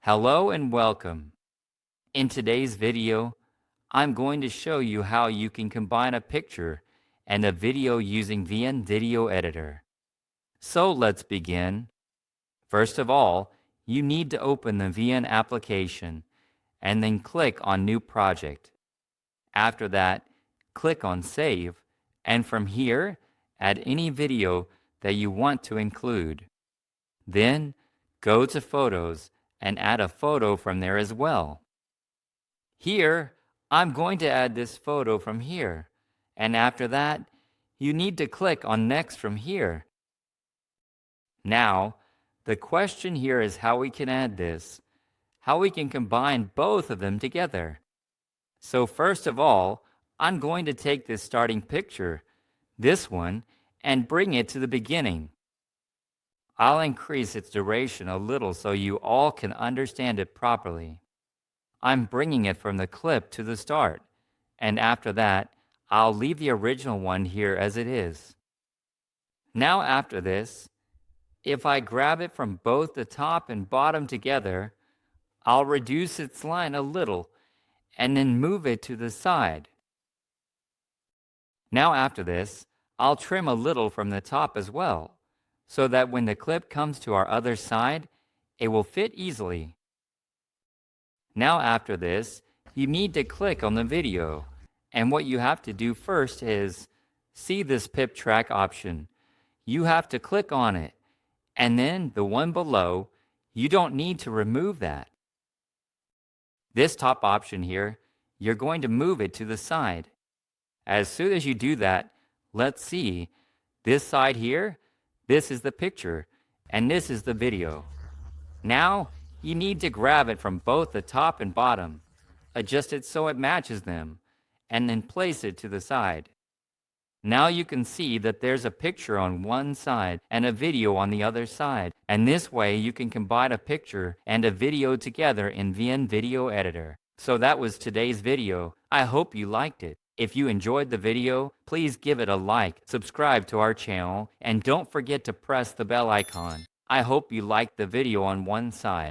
Hello and welcome. In today's video, I'm going to show you how you can combine a picture and a video using VN Video Editor. So let's begin. First of all, you need to open the VN application and then click on New Project. After that, click on Save, and from here, add any video that you want to include. Then, go to Photos and add a photo from there as well. Here, I'm going to add this photo from here, and after that, you need to click on Next from here. Now, the question here is how we can add this, how we can combine both of them together. So first of all, I'm going to take this starting picture, this one, and bring it to the beginning. I'll increase its duration a little so you all can understand it properly. I'm bringing it from the clip to the start, and after that, I'll leave the original one here as it is. Now after this, if I grab it from both the top and bottom together, I'll reduce its line a little and then move it to the side. Now after this, I'll trim a little from the top as well, so that when the clip comes to our other side, it will fit easily. Now after this, you need to click on the video, and what you have to do first is see this pip track option. You have to click on it, and then the one below, you don't need to remove that. This top option here, you're going to move it to the side. As soon as you do that, let's see, this side here, this is the picture, and this is the video. Now, you need to grab it from both the top and bottom, adjust it so it matches them, and then place it to the side. Now you can see that there's a picture on one side and a video on the other side, and this way you can combine a picture and a video together in VN Video Editor. So that was today's video. I hope you liked it. If you enjoyed the video, please give it a like, subscribe to our channel, and don't forget to press the bell icon. I hope you liked the video on one side.